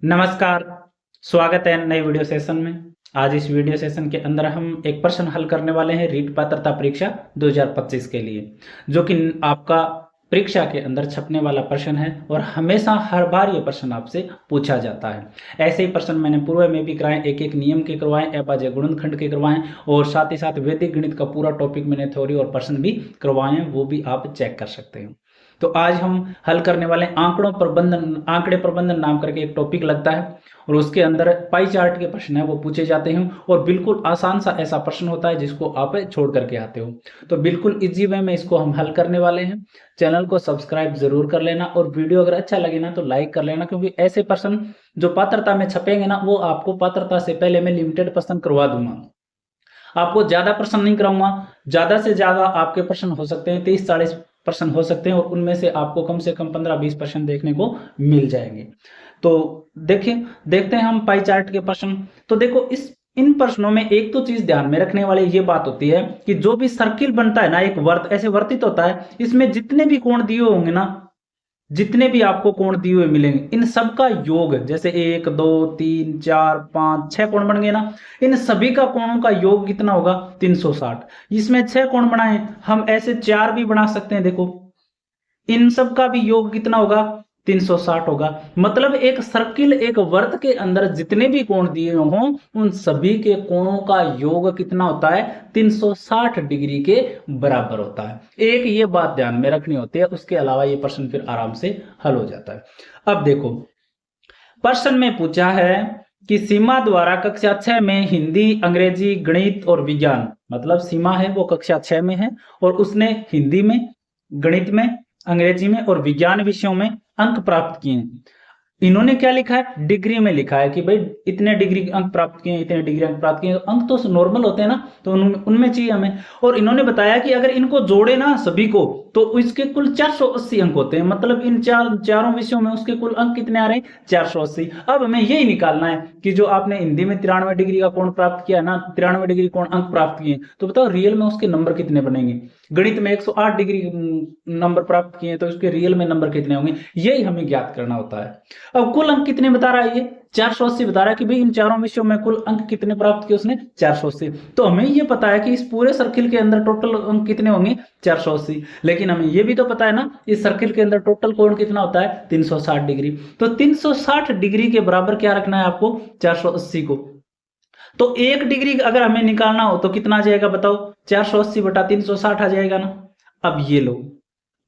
नमस्कार। स्वागत है नए वीडियो सेशन में। आज इस वीडियो सेशन के अंदर हम एक प्रश्न हल करने वाले हैं रीट पात्रता परीक्षा 2025 के लिए, जो कि आपका परीक्षा के अंदर छपने वाला प्रश्न है और हमेशा हर बार ये प्रश्न आपसे पूछा जाता है। ऐसे ही प्रश्न मैंने पूर्व में भी कराए, एक एक नियम के करवाए, अभाज्य गुणनखंड के करवाए और साथ ही साथ वैदिक गणित का पूरा टॉपिक मैंने थ्योरी और प्रश्न भी करवाए हैं, वो भी आप चेक कर सकते हो। तो आज हम हल करने वाले आंकड़े प्रबंधन नाम करके एक टॉपिक लगता है और उसके अंदर पाई चार्ट के प्रश्न है वो पूछे जाते हैं और बिल्कुल आसान सा ऐसा प्रश्न होता है जिसको आप छोड़ करके आते हो। तो बिल्कुल इजी वे में इसको हम हल करने वाले हैं। चैनल को सब्सक्राइब जरूर कर लेना और वीडियो अगर अच्छा लगे ना तो लाइक कर लेना, क्योंकि ऐसे प्रश्न जो पात्रता में छपेंगे ना वो आपको पात्रता से पहले मैं लिमिटेड प्रश्न करवा दूंगा। आपको ज्यादा प्रश्न नहीं कराऊंगा, ज्यादा से ज्यादा आपके प्रश्न हो सकते हैं 30-40 प्रश्न हो सकते हैं और उनमें से आपको कम से कम 15-20 प्रश्न देखने को मिल जाएंगे। तो देखते हैं हम पाई चार्ट के प्रश्न। तो देखो इन प्रश्नों में एक तो चीज ध्यान में रखने वाली ये बात होती है कि जो भी सर्किल बनता है ना, एक वर्त ऐसे वर्तित होता है, इसमें जितने भी कोण दिए होंगे ना, जितने भी आपको कोण दिए हुए मिलेंगे, इन सब का योग, जैसे 1 2 3 4 5 6 कोण बन गए ना, इन सभी का कोणों का योग कितना होगा? 360। इसमें 6 कोण बनाए, हम ऐसे 4 भी बना सकते हैं। देखो इन सब का भी योग कितना होगा? 360 होगा। मतलब एक सर्किल, एक वर्त के अंदर जितने भी कोण दिए हों उन सभी के कोणों का योग कितना होता है? 360 डिग्री के बराबर होता है। एक ये बात ध्यान में रखनी होती है, उसके अलावा ये प्रश्न फिर आराम से हल हो जाता है। अब देखो प्रश्न में पूछा है कि सीमा द्वारा कक्षा 6 में हिंदी, अंग्रेजी, गणित और विज्ञान, मतलब सीमा है वो कक्षा 6 में है और उसने हिंदी में, गणित में, अंग्रेजी में और विज्ञान विषयों में अंक प्राप्त किए हैं। इन्होंने क्या लिखा है? डिग्री में लिखा है कि भाई इतने डिग्री अंक प्राप्त किए, इतने डिग्री अंक प्राप्त किए। अंक तो नॉर्मल होते हैं ना, तो उनमें चाहिए हमें। और इन्होंने बताया कि अगर इनको जोड़े ना सभी को तो इसके कुल 480 अंक होते हैं। मतलब इन चारों विषयों में उसके कुल अंक कितने आ रहे हैं? 480। अब हमें यही निकालना है कि जो आपने हिंदी में 93 डिग्री का कोण प्राप्त किया ना, 93 डिग्री कोण अंक प्राप्त किए, तो बताओ रियल में उसके नंबर कितने बनेंगे? गणित में 108 डिग्री नंबर प्राप्त किए तो उसके रियल में नंबर कितने होंगे? यही हमें ज्ञात करना होता है। अब कुल अंक कितने बता रहा है? ये 480 बता रहा है कि भाई इन चारों विषयों में कुल अंक कितने प्राप्त किए उसने? 480। तो हमें ये पता है कि इस पूरे सर्किल के अंदर टोटल अंक कितने होंगे? 480। लेकिन हमें ये भी तो पता है ना इस सर्किल के अंदर टोटल कोण कितना होता है? 360 डिग्री। तो 360 डिग्री के बराबर क्या रखना है आपको? 480 को। तो 1 डिग्री अगर हमें निकालना हो तो कितना आ जाएगा बताओ? 480 बटा 360 आ जाएगा ना। अब ये लो,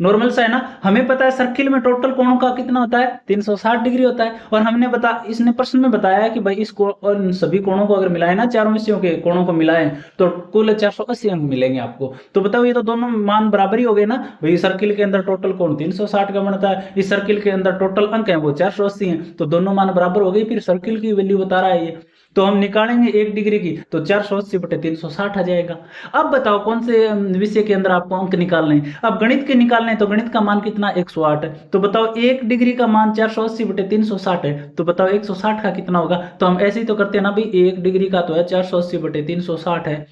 नॉर्मल सा है ना। हमें पता है सर्किल में टोटल कोणों का कितना होता है? 360 डिग्री होता है। और हमने इसने प्रश्न में बताया है कि भाई इस और इन सभी कोणों को अगर मिलाए ना, चारों विषयों के कोणों को मिलाएं तो कुल 480 अंक मिलेंगे आपको। तो बताओ ये तो दोनों मान बराबर ही हो गए ना। भाई सर्किल के अंदर टोटल कोण 360 का बनता है, इस सर्किल के अंदर टोटल अंक है वो 480 है, तो दोनों मान बराबर हो गए। फिर सर्किल की वैल्यू बता रहा है ये, तो हम निकालेंगे 1 डिग्री की तो 480 बटे 360 आ जाएगा। अब बताओ कौन से विषय के अंदर आपको अंक निकालने हैं? अब गणित के निकालने हैं, तो गणित का मान कितना? 108 है। तो बताओ 1 डिग्री का मान 480 बटे 360 है, तो बताओ 160 का कितना होगा? तो हम ऐसे ही तो करते हैं ना भाई, 1 डिग्री का तो है 480 बटे 360 है,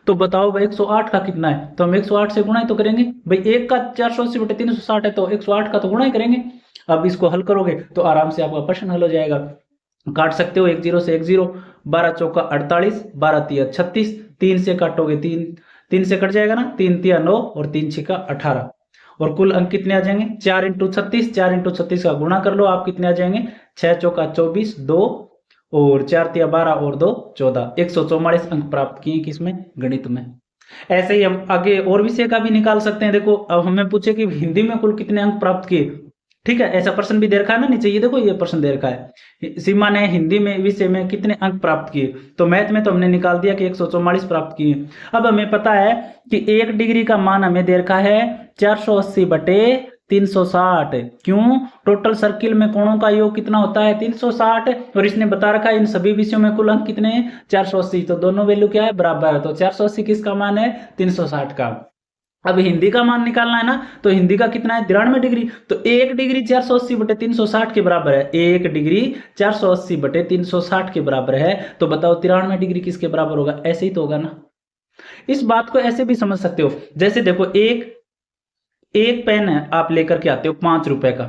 तो बताओ भाई 108 का कितना है? तो हम 108 से गुणा ही तो करेंगे भाई। 1 का 480 बटे 360 है तो 108 का तो गुणा ही करेंगे। अब इसको हल करोगे तो आराम से आपका प्रश्न हल हो जाएगा। काट सकते हो 1 0 से 1 0, 12 चौका 48, 12 तिया 36, 3 से काटोगे 3 से कट जाएगा ना, 3 तिया 9 और 3 छिका 18। और कुल अंक कितने आ जाएंगे? 4 इंटू 36, 4 इंटू 36 का गुणा कर लो, आप कितने आ जाएंगे? 6 चौका 24, 2 और 4 तिया 12 और 2 14, 144 अंक प्राप्त किए किसमें? गणित में। ऐसे ही हम आगे और विषय का भी निकाल सकते हैं। देखो अब हमें पूछे कि हिंदी में कुल कितने अंक प्राप्त किए, ठीक है, ऐसा प्रश्न भी दे रखा है ना नीचे। ये देखो ये प्रश्न दे रखा है, सीमा ने हिंदी में विषय में कितने अंक प्राप्त किए, तो मैथ में तो हमने निकाल दिया कि 144 प्राप्त किए। अब हमें पता है कि 1 डिग्री का मान हमें दे रखा है 480 बटे 360। क्यों? टोटल सर्किल में कोणों का योग कितना होता है? 360। और इसने बता रखा है इन सभी विषयों में कुल अंक कितने हैं? 480। तो दोनों वैल्यू क्या है? बराबर है। तो 480 किसका मान है? 360 का। अब हिंदी का मान निकालना है ना, तो हिंदी का कितना है? 93 डिग्री। तो 1 डिग्री 480 बटे 360 के बराबर है। 1 डिग्री 480 बटे 360 के बराबर है, तो बताओ 93 डिग्री किसके बराबर होगा? ऐसे ही तो होगा ना। इस बात को ऐसे भी समझ सकते हो, जैसे देखो एक पेन है आप लेकर के आते हो 5 रुपए का,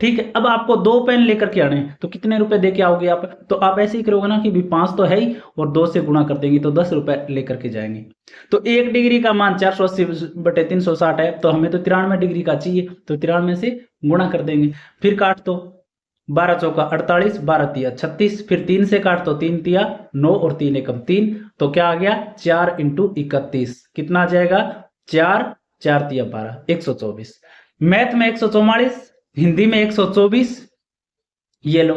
ठीक है, अब आपको 2 पेन लेकर के आने हैं, तो कितने रुपए दे के आओगे आप? तो आप ऐसे ही करोगे ना कि भी 5 तो है ही और 2 से गुणा कर देंगे तो 10 रुपए लेकर के जाएंगे। तो 1 डिग्री का मान 480/360 है, तो हमें तो 93 डिग्री का चाहिए, तो 93 से गुणा कर देंगे। फिर काट दो, 12 चौका 48, 12 तिया 36, फिर 3 से काट दो, 3 तिया 9 और 3 एकम 3, तो क्या आ गया 4 × 31, कितना आ जाएगा 4, 4 तिया 12, 124। मैथ में 144, हिंदी में 124, ये लो।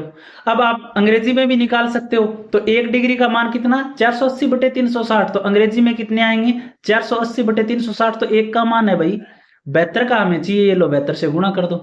अब आप अंग्रेजी में भी निकाल सकते हो, तो 1 डिग्री का मान कितना 480/360, तो अंग्रेजी में कितने आएंगे 480/360, तो 1 का मान है भाई 72 का हमें चाहिए, ये लो 72 से गुणा कर दो,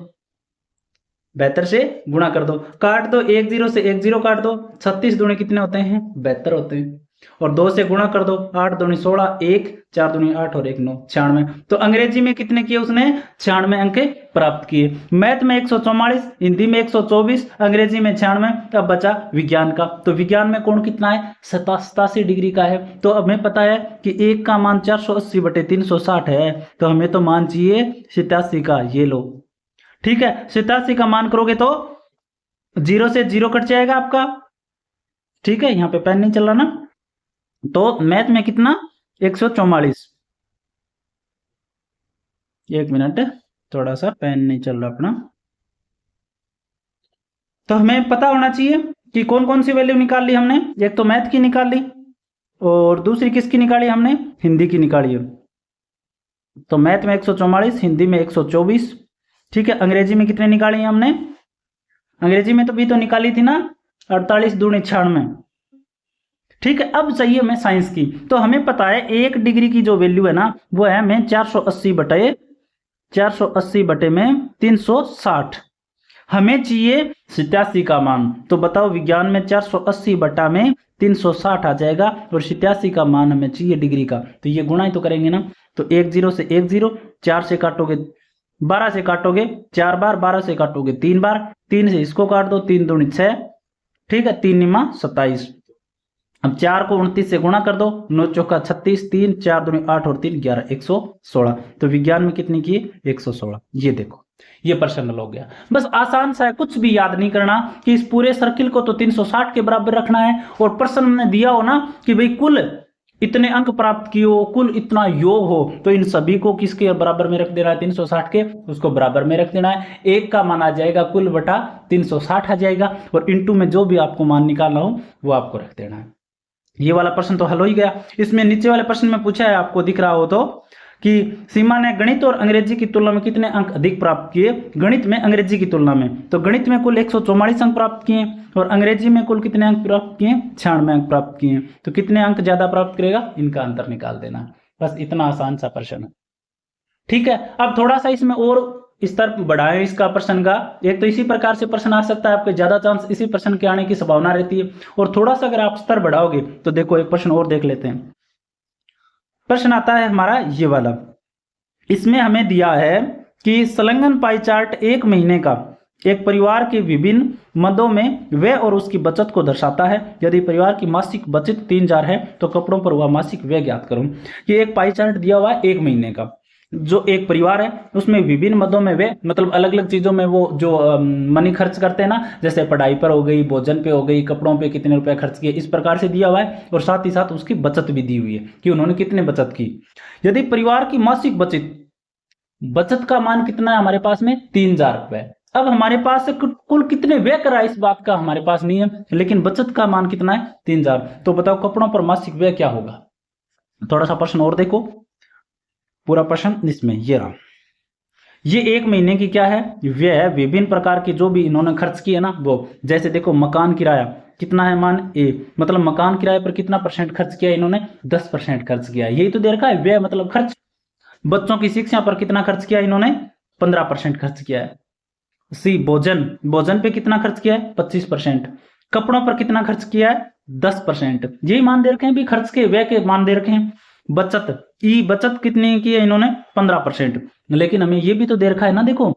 72 से गुणा कर दो, काट दो, 1 0 से 1 0 काट दो, 36 दूनी कितने होते हैं 72 होते हैं, और 2 से गुणा कर दो, 8 दूनी 16, 1 4 दूनी 8 और 1 9, 96। तो अंग्रेजी में कितने किए उसने 96 अंक प्राप्त किए। मैथ में 144, हिंदी में 124, अंग्रेजी में 96। अब बचा विज्ञान का, तो विज्ञान में कोण कितना है 87 डिग्री का है। तो हमें पता है कि 1 का मान 480/360 है, तो हमें तो मान चाहिए 87 का, ये लो। ठीक है, 87 का मान करोगे तो 0 से 0 कट जाएगा आपका। ठीक है, यहां पे पेन नहीं चल रहा ना, तो मैथ में कितना 144, 1 मिनट थोड़ा सा पेन नहीं चल रहा अपना। तो हमें पता होना चाहिए कि कौन कौन सी वैल्यू निकाल ली हमने, एक तो मैथ की निकाल ली और दूसरी किसकी निकाली हमने, हिंदी की निकाली है। तो मैथ में 144, हिंदी में 124। ठीक है, अंग्रेजी में कितने निकाली हमने, अंग्रेजी में तो भी तो निकाली थी ना 48 दूनी 96। ठीक है, अब चाहिए हमें साइंस की, तो हमें पता है 1 डिग्री की जो वैल्यू है ना वो है हमें 480/360, हमें चाहिए 87 का मान। तो बताओ विज्ञान में 480/360 आ जाएगा और 87 का मान हमें चाहिए डिग्री का, तो ये गुणा ही तो करेंगे ना। तो 1 0 से 1 0, 4 से काटोगे 12 से काटोगे 4 बार, 12 से काटोगे 3 बार, 3 से इसको काट दो, 3 दूनी 6। ठीक है, 3 निमा 27। अब 4 को 29 से गुणा कर दो, 9 चौका 36, 3 4 दूनी 8 और 3 11, 116। तो विज्ञान में कितनी की 116। ये देखो, ये प्रश्न हो गया। बस आसान सा है, कुछ भी याद नहीं करना कि इस पूरे सर्किल को तो 360 के बराबर रखना है, और प्रश्न ने दिया हो ना कि भाई कुल इतने अंक प्राप्त किए हो, कुल इतना योग हो, तो इन सभी को किसके बराबर में रख देना है 360 के, उसको बराबर में रख देना है। 1 का मान आ जाएगा कुल बटा 360 आ जाएगा, और इनटू में जो भी आपको मान निकालना हो वो आपको रख देना है। ये वाला प्रश्न तो हल हो ही गया। इसमें नीचे वाले प्रश्न में पूछा है, आपको दिख रहा हो तो, कि सीमा ने गणित और अंग्रेजी की तुलना में कितने अंक अधिक प्राप्त किए, गणित में अंग्रेजी की तुलना में। तो गणित में कुल 144 अंक प्राप्त किए और अंग्रेजी में कुल कितने अंक प्राप्त किए 96 अंक प्राप्त किए। तो कितने अंक ज्यादा प्राप्त करेगा, इनका अंतर निकाल देना। बस इतना आसान सा प्रश्न है। ठीक है, अब थोड़ा सा इसमें और स्तर बढ़ाएं इसका प्रश्न का। एक तो इसी प्रकार से प्रश्न आ सकता है, आपके ज्यादा चांस इसी प्रश्न के आने की संभावना रहती है, और थोड़ा सा अगर आप स्तर बढ़ाओगे तो देखो एक प्रश्न और देख लेते हैं। प्रश्न आता है हमारा ये वाला, इसमें हमें दिया है कि संलग्न पाई चार्ट 1 महीने का एक परिवार के विभिन्न मदों में व्यय और उसकी बचत को दर्शाता है। यदि परिवार की मासिक बचत 3000 है तो कपड़ों पर हुआ मासिक व्यय ज्ञात करो। ये एक पाई चार्ट दिया हुआ है 1 महीने का, जो एक परिवार है उसमें विभिन्न मदों में व्यय, मतलब अलग अलग चीजों में वो जो मनी खर्च करते हैं ना, जैसे पढ़ाई पर हो गई, भोजन पे हो गई, कपड़ों पे कितने रुपए खर्च किए, इस प्रकार से दिया हुआ है। और साथ ही साथ उसकी बचत भी दी हुई है कि उन्होंने कितने बचत की। यदि परिवार की मासिक बचत का मान कितना है हमारे पास में 3000 रुपए। अब हमारे पास कुल कितने व्यय करा इस बात का हमारे पास नहीं है, लेकिन बचत का मान कितना है 3000। तो बताओ कपड़ों पर मासिक व्यय क्या होगा। थोड़ा सा प्रश्न और देखो, पूरा प्रश्न इसमें ये रहा। ये 1 महीने की क्या है व्यय है, विभिन्न प्रकार के जो भी इन्होंने खर्च किए ना वो, जैसे देखो मकान किराया कितना है मान ए, मतलब मकान किराए पर कितना % खर्च किया इन्होंने 10% खर्च किया, यही तो दे रखा है व्यय मतलब खर्च। बच्चों की शिक्षा पर कितना खर्च किया इन्होंने 15% खर्च किया है। सी भोजन पे कितना खर्च किया है 25%। कपड़ों पर कितना खर्च किया है 10%। यही मान दे रखे हैं भी खर्च के व्यय के मान दे रखे हैं। बचत कितनी की है इन्होंने 15%। लेकिन हमें ये भी तो दे रखा है ना, देखो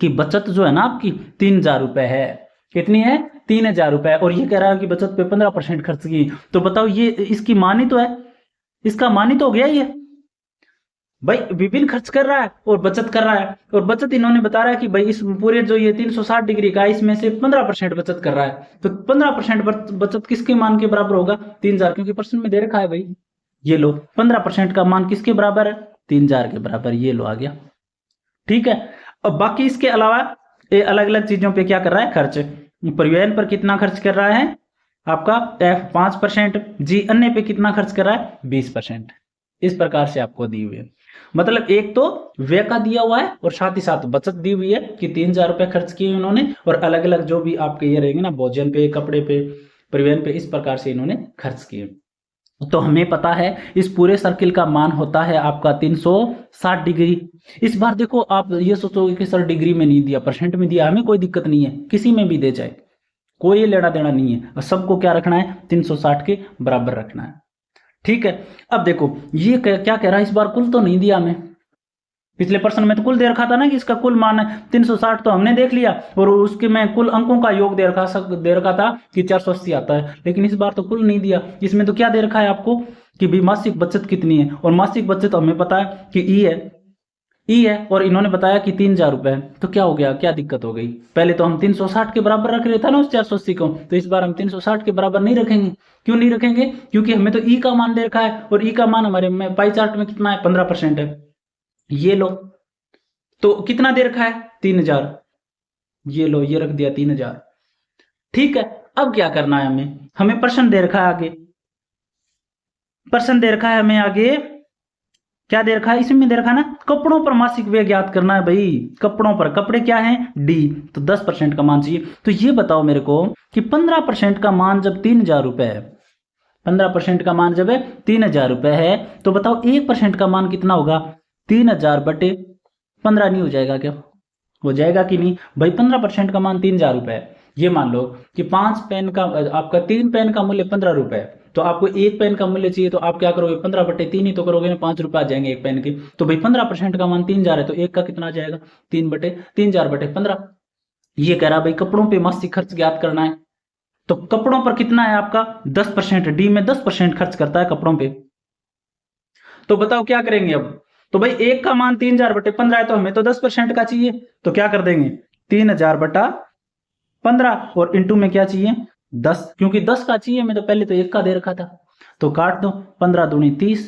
कि बचत जो है ना आपकी 3000 रुपए है। कितनी है 3000 रुपए, और ये कह रहा है कि बचत पे 15% खर्च की। तो बताओ ये इसकी मानी तो है, इसका मानी तो हो गया ये। भाई विभिन्न खर्च कर रहा है और बचत कर रहा है, और बचत इन्होंने बता रहा है कि भाई इस पूरे जो ये 360 डिग्री का इसमें से 15% बचत कर रहा है। तो 15% बचत किसके मान के बराबर होगा? 3000, क्योंकि प्रश्न में दे रखा है भाई। ये लो 15% का मान किसके बराबर है? 3000 के बराबर। ये लो आ गया। ठीक है। अब बाकी इसके अलावा अलग अलग चीजों पे क्या कर रहा है? खर्च। परिवहन पर कितना खर्च कर रहा है? आपका F 5%, जी अन्य पे कितना खर्च कर रहा है? 20%। इस प्रकार से आपको दी हुई है। मतलब एक तो व्यय का दिया हुआ है और साथ ही साथ बचत दी हुई है कि 3000 रुपए खर्च किए उन्होंने, और अलग अलग जो भी आपके ये रहेंगे ना, भोजन पे, कपड़े पे, परिवहन पे, इस प्रकार से इन्होंने खर्च किए। तो हमें पता है इस पूरे सर्किल का मान होता है आपका 360 डिग्री। इस बार देखो आप ये सोचोगे कि सर डिग्री में नहीं दिया, परसेंट में दिया, हमें कोई दिक्कत नहीं है, किसी में भी दे जाए, कोई लेना देना नहीं है। सबको क्या रखना है? 360 के बराबर रखना है। ठीक है। अब देखो ये क्या कह रहा है, इस बार कुल तो नहीं दिया हमें। पिछले प्रश्न में तो कुल दे रखा था ना कि इसका कुल मान है 360, तो हमने देख लिया, और उसके में कुल अंकों का योग दे रखा था कि 480 आता है। लेकिन इस बार तो कुल नहीं दिया। इसमें तो क्या दे रखा है आपको कि भी मासिक बचत कितनी है, और मासिक बचत हमें पता है कि ई है, और इन्होंने बताया कि 3000 रुपए। तो क्या हो गया? क्या दिक्कत हो गई? पहले तो हम 360 के बराबर रख रहे थे ना उस 480 को, तो इस बार हम 360 के बराबर नहीं रखेंगे। क्यों नहीं रखेंगे? क्योंकि हमें तो ई का मान दे रखा है, और ई का मान हमारे में पाई चार्ट में कितना है? 15% है। ये लो, तो कितना दे रखा है? 3000। ये लो, ये रख दिया 3000। ठीक है। अब क्या करना है हमें प्रश्न दे रखा है आगे, प्रश्न दे रखा है हमें आगे, क्या दे रखा है? इसमें दे रखा है ना, कपड़ों पर मासिक व्यय ज्ञात करना है भाई। कपड़ों पर, कपड़े क्या है? डी, तो 10% का मान चाहिए। तो ये बताओ मेरे को कि 15% का मान जब 3000 रुपए है, 15% का मान जब 3000 रुपए है, तो बताओ 1% का मान कितना होगा? 3000 बटे 15 नहीं हो जाएगा क्या? हो जाएगा कि नहीं भाई? 15% का मान 3000 रुपए है। ये मान लो कि 5 पेन का, आपका 3 पेन का मूल्य 15 रुपए है, तो आपको 1 पेन का मूल्य चाहिए, तो आप क्या करोगे? 15 बटे 3 ही तो करोगे ना, 5 रुपए आ जाएंगे एक पेन के। तो भाई 15% का मान 3000 है, तो एक का कितना आ जाएगा? 3000 बटे 15। ये कह रहा भाई कपड़ों पे मासिक खर्च ज्ञात करना है। तो कपड़ों पर कितना है आपका? 10%। डी में 10% खर्च करता है कपड़ों पे। तो बताओ क्या करेंगे अब? तो भाई एक का मान 3000 बटे 15 है, तो हमें तो 10% का चाहिए, तो क्या कर देंगे? 3000 बटा 15, और इंटू में क्या चाहिए? 10, क्योंकि 10 का चाहिए हमें, तो पहले तो एक का दे रखा था। तो काट दो, 15 दूनी 30,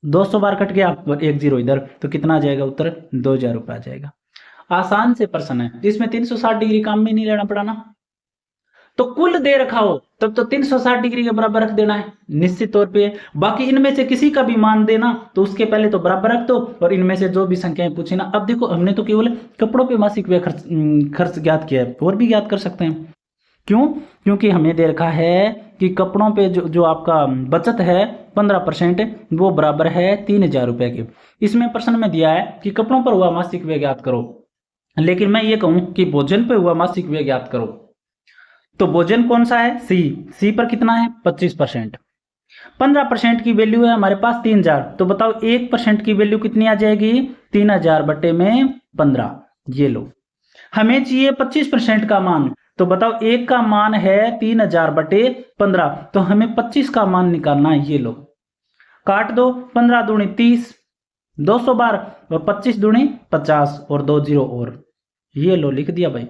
200 बार कट गया, और 1 0 इधर, तो कितना आ जाएगा उत्तर? 2000 रुपए आ जाएगा। आसान से प्रश्न है, इसमें 360 डिग्री काम में नहीं लेना पड़ा ना। तो कुल दे रखा हो तब तो 360 डिग्री के बराबर रख देना है निश्चित तौर पे। बाकी इनमें से किसी का भी मान देना, तो उसके पहले तो बराबर रख दो, और इनमें से जो भी संख्याएं पूछे ना। अब देखो हमने तो केवल कपड़ों पे मासिक व्यय खर्च ज्ञात किया है, और भी ज्ञात कर सकते हैं। क्यों? क्योंकि हमें दे रखा है कि कपड़ों पे जो आपका बचत है 15%, वो बराबर है 3000 रुपए के। इसमें प्रश्न में दिया है कि कपड़ों पर हुआ मासिक व्यय ज्ञात करो, लेकिन मैं ये कहूं कि भोजन पे हुआ मासिक व्यय ज्ञात करो। तो भोजन कौन सा है? सी पर कितना है? 25%। 15% की वैल्यू है हमारे पास 3000, तो बताओ 1% की वैल्यू कितनी आ जाएगी? 3000 बटे में 15। ये लो, हमें चाहिए 25% का मान, तो बताओ एक का मान है 3000 बटे 15, तो हमें 25 का मान निकालना है। ये लो, काट दो, 15 दूनी 30, 200 बार, और 25 दूनी 50, और 2 0 और। ये लो, लिख दिया भाई।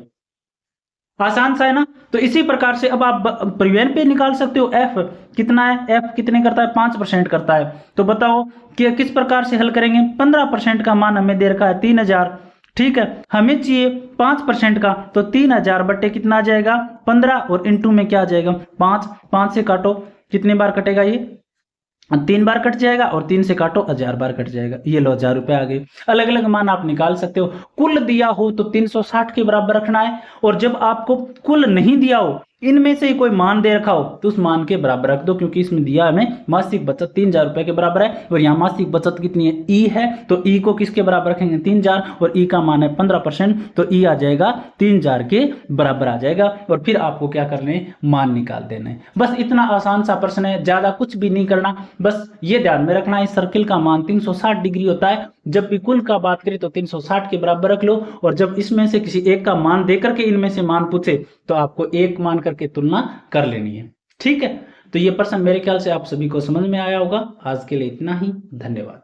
आसान सा है ना। तो इसी प्रकार से अब आप परिवहन पे निकाल सकते हो। एफ कितना है? एफ कितने करता है? 5% करता है। तो बताओ कि किस प्रकार से हल करेंगे? 15% का मान हमें दे रखा है 3000, ठीक है, हमें चाहिए 5% का, तो 3000 बटे कितना आ जाएगा? 15, और इंटू में क्या आ जाएगा? 5। 5 से काटो, कितनी बार कटेगा? ये 3 बार कट जाएगा, और 3 से काटो 1000 बार कट जाएगा। ये लो 1000 रुपए आ गए। अलग अलग मान आप निकाल सकते हो। कुल दिया हो तो 360 के बराबर रखना है, और जब आपको कुल नहीं दिया हो, इनमें से ही कोई मान दे रखा हो, तो उस मान के बराबर रख दो, क्योंकि इसमें दिया हमें मासिक बचत 3000 रुपए के बराबर है, और यहाँ मासिक बचत कितनी है? ई है, तो ई को किसके बराबर रखेंगे? 3000, और ई का मान है 15%, तो ई आ जाएगा 3000 के बराबर आ जाएगा। और फिर आपको क्या करने? मान निकाल देने। बस इतना आसान सा प्रश्न है, ज्यादा कुछ भी नहीं करना। बस ये ध्यान में रखना, इस सर्किल का मान 360 डिग्री होता है। जब भी कुल का बात करें तो 360 के बराबर रख लो, और जब इसमें से किसी एक का मान देकर के इनमें से मान पूछे, तो आपको एक मान करके तुलना कर लेनी है। ठीक है, तो ये प्रश्न मेरे ख्याल से आप सभी को समझ में आया होगा। आज के लिए इतना ही, धन्यवाद।